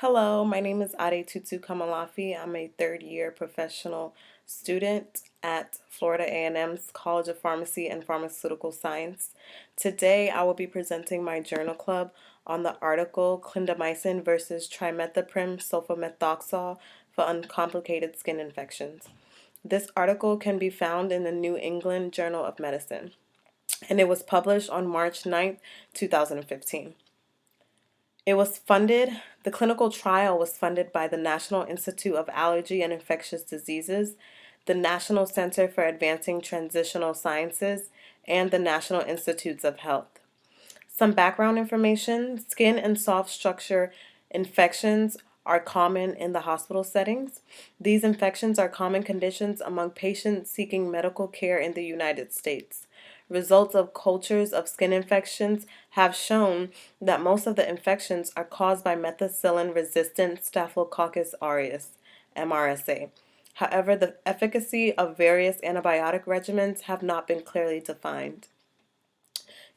Hello, my name is Adetutu Komolafe. I'm a third-year professional student at Florida A&M's College of Pharmacy and Pharmaceutical Science. Today, I will be presenting my journal club on the article Clindamycin versus Trimethoprim-Sulfamethoxazole for Uncomplicated Skin Infections. This article can be found in the New England Journal of Medicine, and it was published on March 9th, 2015. The clinical trial was funded by the National Institute of Allergy and Infectious Diseases, the National Center for Advancing Transitional Sciences, and the National Institutes of Health. Some background information: skin and soft structure infections are common in the hospital settings. These infections are common conditions among patients seeking medical care in the United States. Results of cultures of skin infections have shown that most of the infections are caused by methicillin-resistant Staphylococcus aureus, MRSA. However, the efficacy of various antibiotic regimens have not been clearly defined.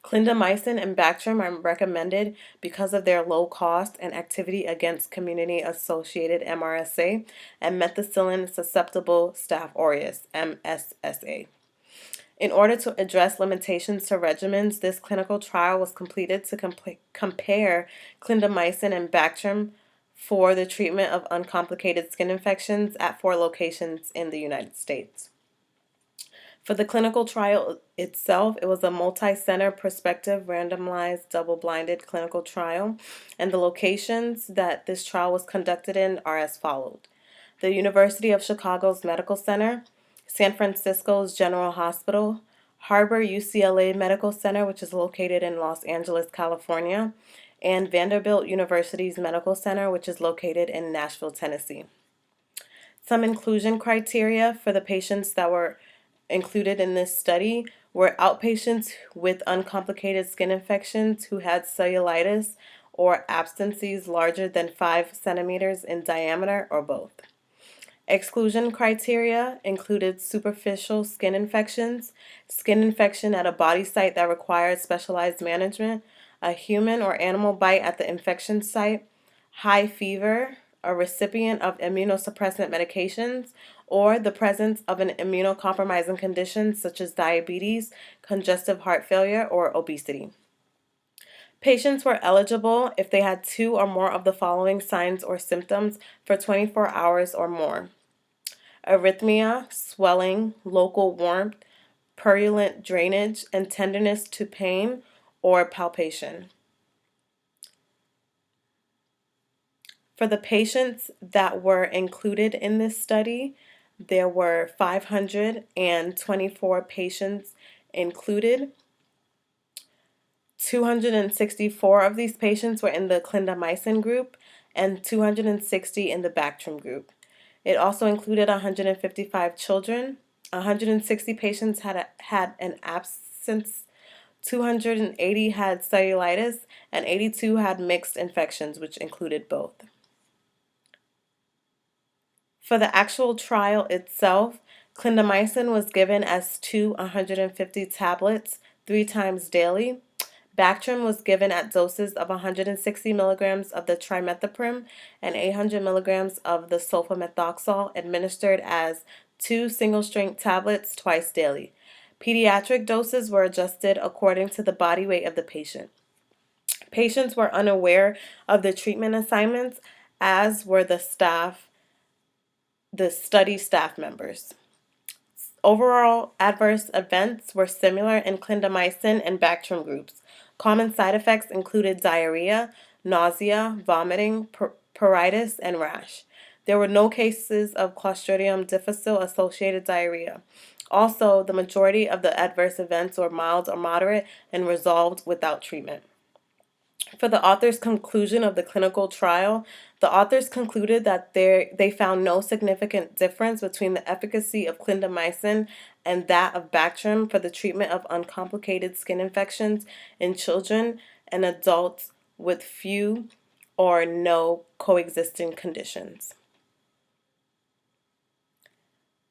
Clindamycin and Bactrim are recommended because of their low cost and activity against community-associated MRSA and methicillin-susceptible Staph aureus, MSSA. In order to address limitations to regimens, this clinical trial was completed to compare clindamycin and Bactrim for the treatment of uncomplicated skin infections at 4 locations in the United States. For the clinical trial itself, it was a multi-center prospective randomized double-blinded clinical trial, and the locations that this trial was conducted in are as followed: the University of Chicago's Medical Center, San Francisco's General Hospital, Harbor UCLA Medical Center, which is located in Los Angeles, California, and Vanderbilt University's Medical Center, which is located in Nashville, Tennessee. Some inclusion criteria for the patients that were included in this study were outpatients with uncomplicated skin infections who had cellulitis or abscesses larger than 5 centimeters in diameter or both. Exclusion criteria included superficial skin infections, skin infection at a body site that required specialized management, a human or animal bite at the infection site, high fever, a recipient of immunosuppressant medications, or the presence of an immunocompromising condition such as diabetes, congestive heart failure, or obesity. Patients were eligible if they had 2 or more of the following signs or symptoms for 24 hours or more: arrhythmia, swelling, local warmth, purulent drainage, and tenderness to pain or palpation. For the patients that were included in this study, there were 524 patients included. 264 of these patients were in the clindamycin group and 260 in the Bactrim group. It also included 155 children. 160 patients had an abscess, 280 had cellulitis, and 82 had mixed infections, which included both. For the actual trial itself, clindamycin was given as 150 tablets 3 times daily. Bactrim was given at doses of 160 milligrams of the trimethoprim and 800 milligrams of the sulfamethoxazole, administered as 2 single-strength tablets twice daily. Pediatric doses were adjusted according to the body weight of the patient. Patients were unaware of the treatment assignments, as were the study staff members. Overall adverse events were similar in clindamycin and Bactrim groups. Common side effects included diarrhea, nausea, vomiting, pruritus, and rash. There were no cases of Clostridium difficile associated diarrhea. Also, the majority of the adverse events were mild or moderate and resolved without treatment. For the author's conclusion of the clinical trial, the authors concluded that they found no significant difference between the efficacy of clindamycin and that of Bactrim for the treatment of uncomplicated skin infections in children and adults with few or no coexisting conditions.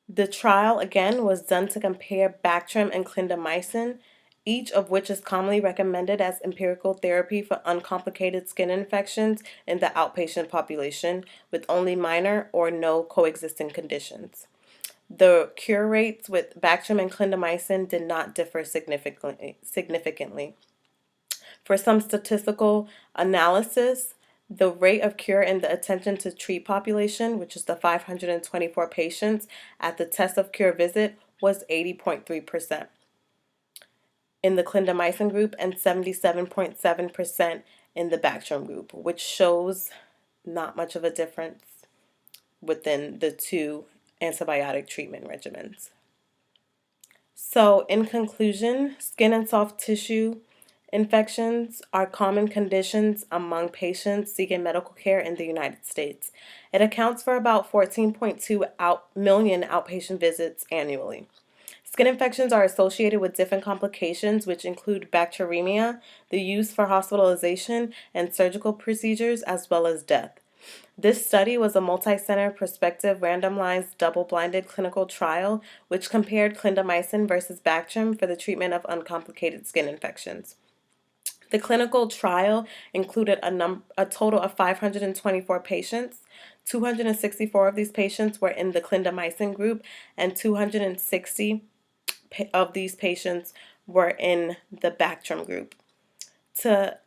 The trial, again, was done to compare Bactrim and clindamycin each of which is commonly recommended as empirical therapy for uncomplicated skin infections in the outpatient population with only minor or no coexisting conditions. The cure rates with Bactrim and clindamycin did not differ significantly. For some statistical analysis, the rate of cure in the attention to treat population, which is the 524 patients at the test of cure visit, was 80.3% in the clindamycin group and 77.7% in the Bactrim group, which shows not much of a difference within the two antibiotic treatment regimens. So, in conclusion, skin and soft tissue infections are common conditions among patients seeking medical care in the United States. It accounts for about 14.2 million outpatient visits annually. Skin infections are associated with different complications, which include bacteremia, the use for hospitalization and surgical procedures, as well as death. This study was a multi-center prospective randomized double-blinded clinical trial which compared clindamycin versus Bactrim for the treatment of uncomplicated skin infections. The clinical trial included a total of 524 patients. 264 of these patients were in the clindamycin group, and 260 of these patients were in the Bactrim group. To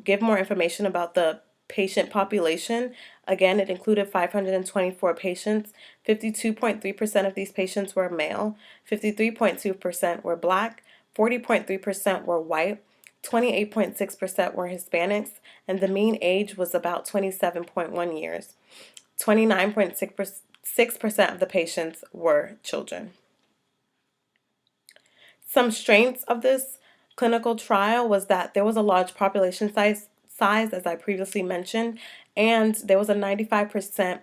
give more information about the patient population, again, it included 524 patients. 52.3% of these patients were male, 53.2% were Black, 40.3% were white, 28.6% were Hispanics, and the mean age was about 27.1 years. 29.6% of the patients were children. Some strengths of this clinical trial was that there was a large population size, as I previously mentioned, and there was a 95%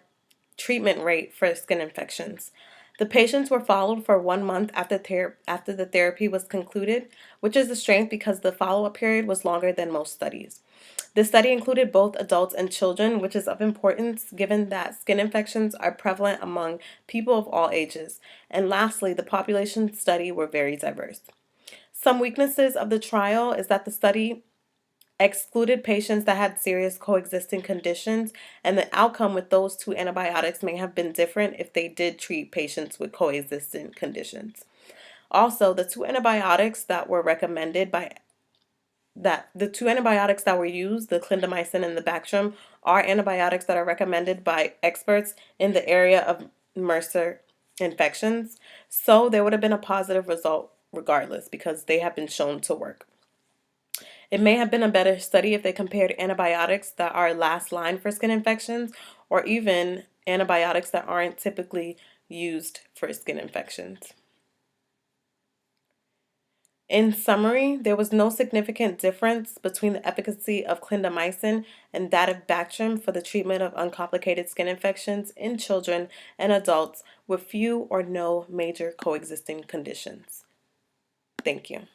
treatment rate for skin infections. The patients were followed for 1 month after the therapy was concluded, which is a strength because the follow-up period was longer than most studies. The study included both adults and children, which is of importance given that skin infections are prevalent among people of all ages. And lastly, the population study were very diverse. Some weaknesses of the trial is that the study excluded patients that had serious coexisting conditions, and the outcome with those two antibiotics may have been different if they did treat patients with coexisting conditions. Also, the two antibiotics that were used, the clindamycin and the Bactrim, are antibiotics that are recommended by experts in the area of MRSA infections. So there would have been a positive result regardless because they have been shown to work. It may have been a better study if they compared antibiotics that are last line for skin infections or even antibiotics that aren't typically used for skin infections. In summary, there was no significant difference between the efficacy of clindamycin and that of Bactrim for the treatment of uncomplicated skin infections in children and adults with few or no major coexisting conditions. Thank you.